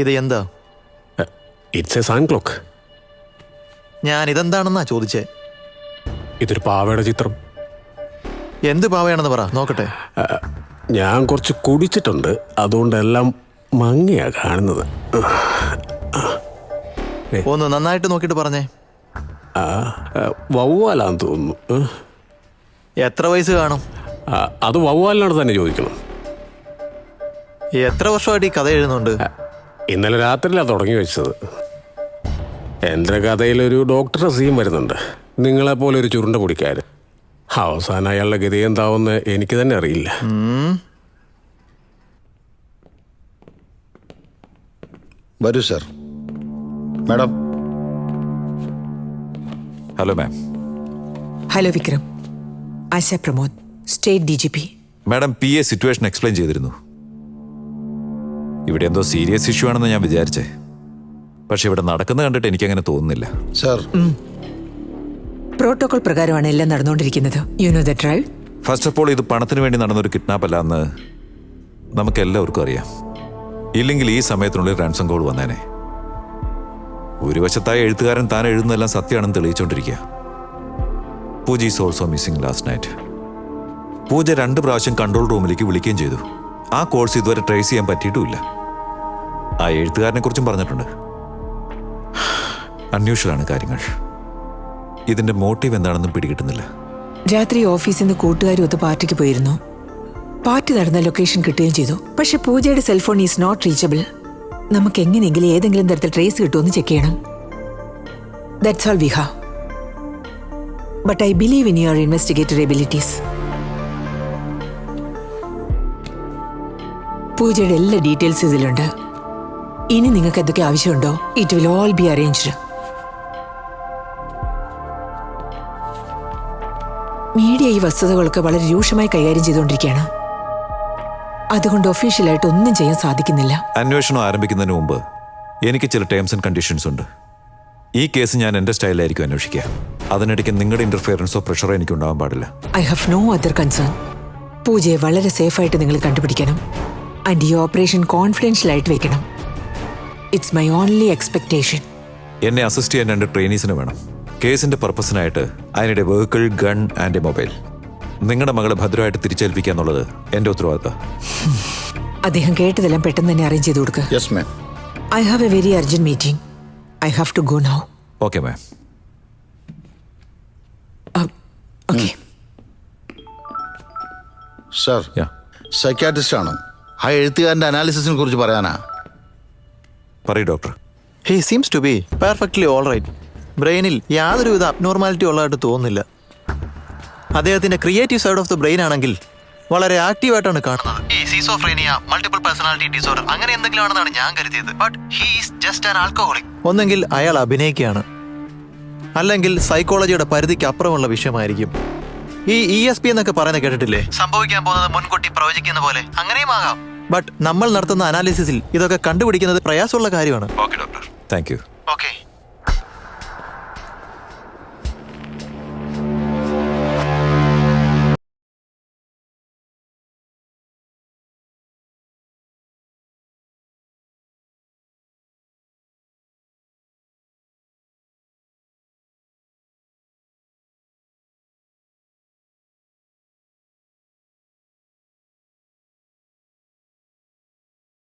ഇത് എന്താ? It's a son clock. ഞാൻ ഇതെന്താണെന്നാ ചോദിച്ചേ. ഇതൊരു പാവയുടെ ചിത്രം. എന്ത് പാവയാണെന്ന് പറ നോക്കട്ടെ. ഞാൻ കുറച്ച് കുടിച്ചിട്ടുണ്ട്, അതുകൊണ്ടെല്ലാം മങ്ങിയാ കാണുന്നത്. ഒന്ന് നന്നായിട്ട് നോക്കിയിട്ട് പറഞ്ഞേ. വവ്വാലാന്ന് തോന്നുന്നു. എത്ര വയസ്സ് കാണും? അത് വവ്വാലിനോട് തന്നെ ചോദിക്കണം. എത്ര വർഷമായിട്ട് ഈ കഥ എഴുതുന്നുണ്ട്? ഇന്നലെ രാത്രിയിലാണ് തുടങ്ങി വെച്ചത്. എൻ്റെ കഥയിലൊരു ഡോക്ടറുടെ സീൻ വരുന്നുണ്ട്, നിങ്ങളെപ്പോലെ ഒരു ചുരുണ്ട കുടിക്കാരൻ. അവസാനം അയാളുടെ ഗതി എന്താവുമെന്ന് എനിക്ക് തന്നെ അറിയില്ല. വരൂ sir. Madam. Hello ma'am. Hello Vikram. Asha Pramod, state DGP. Madam PA situation explain ചെയ്തിരുന്നു. ഇവിടെ എന്തോ സീരിയസ് ഇഷ്യൂ ആണെന്ന് ഞാൻ വിചാരിച്ചേ, പക്ഷെ ഇവിടെ നടക്കുന്ന കണ്ടിട്ട് എനിക്കങ്ങനെ തോന്നുന്നില്ല. സർ, പ്രോട്ടോകോൾ പ്രകാരമാണ് എല്ലാം നടന്നുകൊണ്ടിരിക്കുന്നത്. You know that right? First of all ഇത് പണത്തിന് വേണ്ടി നടന്നൊരു കിഡ്നാപ്പ് അല്ല എന്ന് നമുക്ക് എല്ലാവർക്കും അറിയാം. ഇല്ലെങ്കിൽ ഈ സമയത്തിനുള്ളിൽ റാൻസം കോൾ വന്നേനെ. ഒരു വശത്തായ എഴുത്തുകാരൻ താൻ എഴുതുന്നതെല്ലാം സത്യമാണെന്ന് തെളിയിച്ചുകൊണ്ടിരിക്കുക. Pooja is also missing last night. Pooja 2 പ്രാവശ്യം കൺട്രോൾ റൂമിലേക്ക് വിളിക്കുകയും ചെയ്തു. ആ കോഴ്സ് ഇതുവരെ ട്രേസ് ചെയ്യാൻ പറ്റിയിട്ടുമില്ല. ആ എഴുത്തുകാരനെ കുറിച്ചും പറഞ്ഞിട്ടുണ്ട്. അൺയൂഷ്വലാണ് കാര്യങ്ങൾ. ഇതിന്റെ മോട്ടീവ് എന്താണെന്നും പിടികിട്ടുന്നില്ല. രാത്രി ഓഫീസിൽ നിന്ന് കൂട്ടുകാരും ഒത്ത് പാർട്ടിക്ക് പോയിരുന്നു. പാർട്ടി നടന്ന ലൊക്കേഷൻ കിട്ടുകയും ചെയ്തു. പക്ഷെ പൂജയുടെ സെൽഫോൺ ഈസ് നോട്ട് റീച്ചബിൾ. നമുക്ക് എങ്ങനെയെങ്കിലും ഏതെങ്കിലും തരത്തിൽ ട്രേസ് കിട്ടുമെന്ന് ചെക്ക് ചെയ്യണം. That's all we have. But I believe in your investigatory abilities. പൂജയുടെ എല്ലാ ഡീറ്റെയിൽസ് ഇതിലുണ്ട്. ഇനി നിങ്ങൾക്ക് എന്തൊക്കെ ആവശ്യമുണ്ടോ, it will all be arranged. Media ഈ വസ്തുതകളൊക്കെ വളരെ രൂക്ഷമായി കൈകാര്യം ചെയ്തുകൊണ്ടിരിക്കുകയാണ്. അതുകൊണ്ട് ഒഫീഷ്യലായിട്ട് ഒന്നും ചെയ്യാൻ സാധിക്കുന്നില്ല. അന്വേഷണം ആരംഭിക്കുന്നതിന് മുമ്പ് എനിക്ക് ചില ടേംസ് ആൻഡ് കണ്ടീഷൻസ് ഉണ്ട്. ഈ കേസ് ഞാൻ എൻ്റെ സ്റ്റൈലായിരിക്കും അന്വേഷിക്കുക. അതിനിടയ്ക്ക് നിങ്ങളുടെ ഇന്റർഫിയറൻസോ പ്രഷറോ എനിക്ക് ഉണ്ടാവാൻ പാടില്ല. I have no other concern. പൂജയെ വളരെ സേഫായിട്ട് നിങ്ങൾ കണ്ടുപിടിക്കണം. ആൻഡ് ഈ ഓപ്പറേഷൻ കോൺഫിഡൻഷ്യൽ ആയിട്ട് വെക്കണം. It's my only expectation. എന്നെ അസിസ്റ്റ് ചെയ്യാൻ 2 ട്രെയിനീസിന് വേണം. കേസിന്റെ പർപ്പസിനായിട്ട് അതിനിടെ vehicle, gun and A mobile. നിങ്ങളുടെ മകളെ ഭദ്രമായിട്ട് തിരിച്ചേൽപ്പിക്കുക എന്നുള്ളത് എൻ്റെ ഉത്തരവാദിത്തം. അദ്ദേഹം കേട്ടതെല്ലാം പെട്ടെന്ന് തന്നെ അറേഞ്ച് ചെയ്ത് കൊടുക്കുക. Yes ma'am. I have a very urgent meeting. I have to go now. Okay ma'am. Okay. Sir, Yeah. Psychiatrist ആണ്. ആ എഴുത്തുകാരൻ്റെ അനാലിസിസിനെ കുറിച്ച് പറയാനാ. പറയൂ doctor. He seems to be perfectly all right. ബ്രെയിനിൽ യാതൊരുവിധ അബ്നോർമാലിറ്റി ഉള്ളതായിട്ട് തോന്നുന്നില്ല. അദ്ദേഹത്തിന്റെ creative side of the brain ആണെങ്കിൽ വളരെ ആക്റ്റീവായിട്ടാണ് കാണുന്നത്. ഈ സീസോഫ്രീനിയ, മൾട്ടിപ്പിൾ പേഴ്സണാലിറ്റി ഡിസോർഡർ അങ്ങനെ എന്തെങ്കിലും ആണെന്നാണ് ഞാൻ കരുതിയത്. But he is just an alcoholic. ഒന്നെങ്കിൽ അയാൾ അഭിനയിക്കുകയാണ്, അല്ലെങ്കിൽ സൈക്കോളജിയുടെ പരിധിക്ക് അപ്പുറമുള്ള വിഷയമായിരിക്കും. ഈ ESP എന്നൊക്കെ പറയുന്നത് കേട്ടിട്ടില്ലേ? സംഭവിക്കാൻ പോകുന്നത് മുൻകൂട്ടി പ്രവചിക്കുന്ന പോലെ. അങ്ങനെയും ആകാം. ബട്ട് നമ്മൾ നടത്തുന്ന അനാലിസിസിൽ ഇതൊക്കെ കണ്ടുപിടിക്കുന്നത് പ്രയാസമുള്ള കാര്യമാണ്. Okay doctor, thank you. Okay.